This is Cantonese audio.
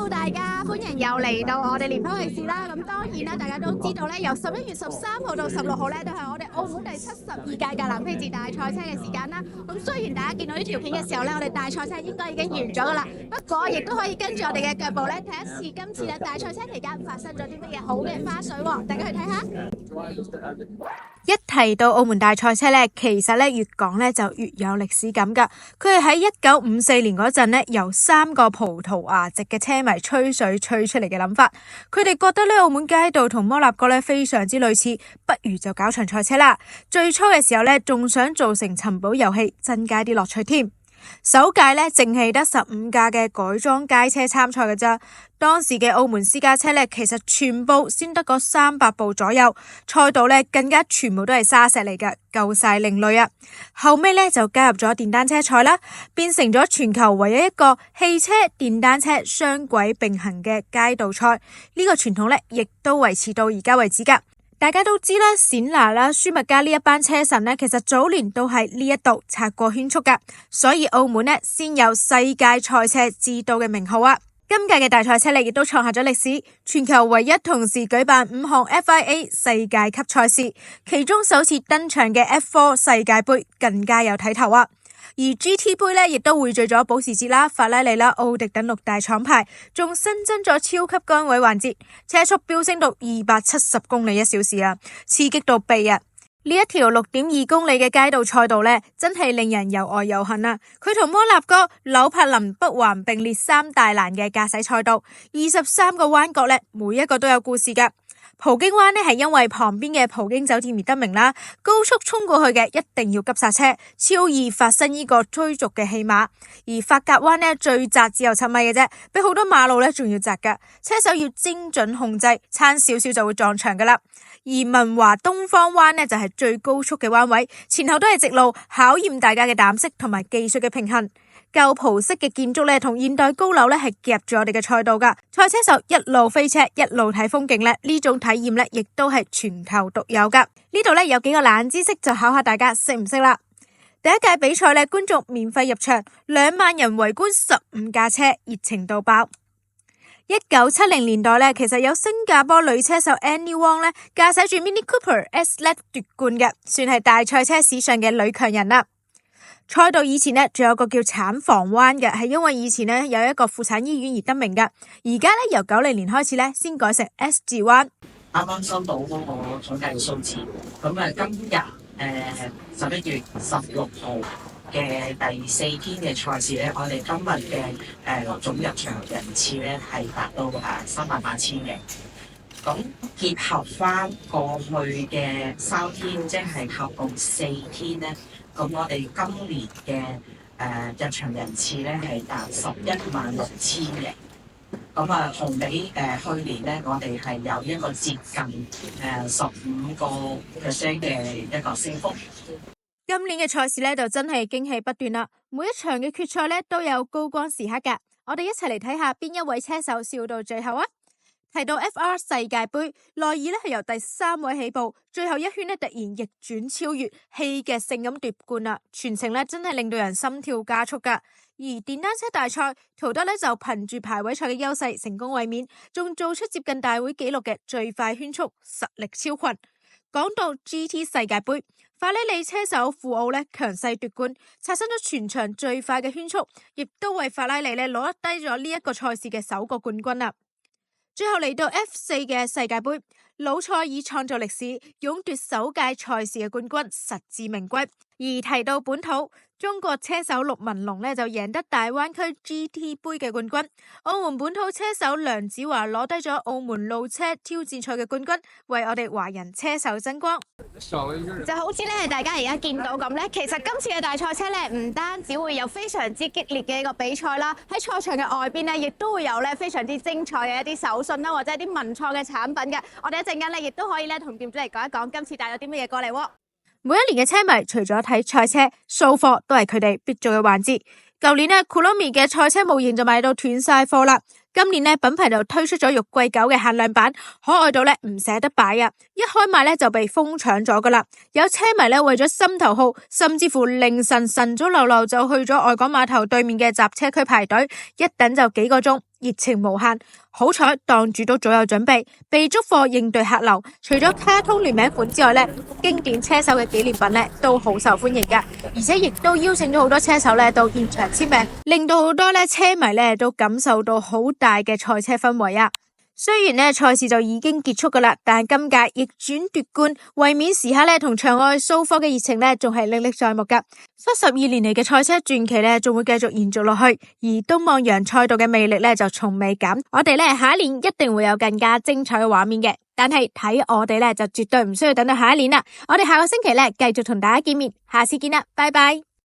大家歡迎又嚟到我哋蓮花衛視啦！咁當然啦，大家都知道咧，由11月13號到16號咧，都係我哋澳門第72屆嘅南非節大賽車嘅時間啦。咁雖然大家見到呢條片嘅時候咧，我哋大賽車應該已經完咗噶啦，不過亦都可以跟住我哋嘅腳步咧，睇一次今次嘅大賽車期間發生咗啲乜嘢好嘅花絮喎！大家去睇下。一提到澳門大賽車咧，其實咧越講咧就越有歷史感噶。佢係喺1954年嗰陣咧，由3個葡萄牙籍嘅車迷吹水吹出嚟嘅諗法。佢哋覺得咧澳門街道同摩納哥咧非常之類似，不如就搞場賽車啦。最初嘅時候咧，仲想做成尋寶遊戲，增加啲樂趣添。首屆咧淨係得15架嘅改裝街車參賽嘅咋。當時嘅澳門私家車咧，其實全部先得個300部左右，賽道咧更加全部都係沙石嚟嘅，夠晒另類啊！後尾咧就加入咗電單車賽啦，變成咗全球唯一一個汽車、電單車雙軌並行嘅街道賽。呢個傳統咧，亦都維持到而家為止噶。大家都知啦，冼拿啦、舒麥加呢一班車神呢，其實早年都喺呢一度擦過圈速噶，所以澳門呢先有世界賽車之都嘅名號啊！今屆嘅大賽車呢亦都創下咗歷史，全球唯一同時舉辦5項 FIA 世界級賽事，其中首次登場嘅 F4 世界盃更加有睇頭啊！而 GT 杯呢亦都匯聚咗保時捷啦、法拉利啦、奧迪等6大廠牌，仲新增咗超級桿位環節，車速飆升到270公里一小時啊，刺激到痹啊！呢一條6.2公里嘅街道賽道呢，真係令人又愛又恨啊！佢同摩納哥、紐柏林不橫並列3大難嘅駕駛賽道，23個彎角呢，每一個都有故事噶。葡京灣呢係因為旁邊嘅葡京酒店而得名啦，高速衝過去嘅一定要急剎車，超易發生呢個追逐嘅戲碼。而法格灣呢最窄只有7米嘅啫，比好多馬路呢仲要窄噶，車手要精準控制，差少少就會撞牆噶啦。而文華東方灣呢就係最高速嘅彎位，前後都係直路，考驗大家嘅膽識同埋技術嘅平衡。舊葡式嘅建築咧，同現代高樓咧係夾住我哋嘅賽道噶。賽車手一路飛車，一路睇風景咧，呢種體驗咧，亦都係全球獨有噶。呢度咧有幾個冷知識，就考下大家識唔識啦。第一屆比賽咧，觀眾免費入場，2萬人圍觀15架車，熱情到爆。1970年代咧，其實有新加坡女車手 Annie Wong 咧駕駛住 Mini Cooper S-Lat 奪冠嘅，算係大賽車史上嘅女強人啦。賽道以前呢，仲有個叫產房灣嘅，係因為以前呢有一個婦產醫院而得名噶。而家呢，由90年開始呢，先改成 S 字灣。啱啱收到嗰個統計數字，咁今日11月16號嘅第4天嘅賽事咧，我哋今日嘅總入場人次咧係達到38000嘅。咁結合翻過去嘅3天，即係合共4天咧。咁我哋今年嘅入場人次咧係達116000嘅，咁同比去年咧，我哋係有一個接近15% 嘅一個升幅。今年嘅賽事咧就真係驚喜不斷啦，每一場嘅決賽咧都有高光時刻噶，我哋一齊嚟睇下邊一位車手笑到最後啊！提到 FR 世界盃，內爾咧係由第3位起步，最後一圈咧突然逆轉超越，戲劇性咁奪冠啦！全程咧真係令到人心跳加速噶。而電單車大賽，陶德咧就憑住排位賽嘅優勢成功衛冕，仲做出接近大會紀錄嘅最快圈速，實力超群。講到 GT 世界盃，法拉利車手庫奧咧強勢奪冠，刷新咗全場最快嘅圈速，亦都為法拉利咧攞得低咗呢一個賽事嘅首個冠軍啦。最後嚟到 F4 嘅世界盃，魯塞爾創造歷史，勇奪首屆賽事嘅冠軍，實至名歸。而提到本土中國車手陸文龍呢就贏得大灣區 GT 杯嘅冠軍，澳門本土車手梁子華攞低咗澳門路車挑戰賽嘅冠軍，為我哋華人車手爭光。就好似咧大家而家見到咁咧，其實今次嘅大賽車咧唔單止會有非常之激烈嘅一個比賽啦，喺賽場嘅外邊咧亦都會有咧非常之精彩嘅一啲手信啦，或者一啲文創嘅產品嘅。我哋一陣間咧亦都可以咧同店主嚟講一講今次帶咗啲乜嘢過嚟喎。每一年嘅車迷除咗睇賽車，掃貨都係佢哋必做嘅環節。舊年呢 Kulomi 嘅賽車模型就賣到斷晒貨啦。今年呢品牌就推出咗玉桂狗嘅限量版，可愛到呢唔捨得擺啊！一開賣呢就被瘋搶咗噶啦。有車迷呢為咗心頭好，甚至乎凌晨晨早流流就去咗外港碼頭對面嘅集車區排隊，一等就幾個鐘，熱情無限。好彩檔主都早有準備，備足貨應對客流。除咗卡通聯名款之外呢，經典車手嘅紀念品呢都好受歡迎噶，而且亦都邀請咗好多車手呢到現場簽名，令到好多呢車迷呢都感受到好大嘅賽車氛圍啊！雖然呢賽事就已經結束噶啦，但係今屆逆轉奪冠，衛冕時刻呢同場外掃貨嘅熱情呢仲係歷歷在目噶。72年嚟嘅賽車傳奇呢仲會繼續延續落去，而東望洋賽道嘅魅力呢就從未減。我哋呢下一年一定會有更加精彩嘅畫面嘅，但係睇我哋呢就絕對唔需要等到下一年啦。我哋下個星期呢繼續同大家見面，下次見啦，拜拜。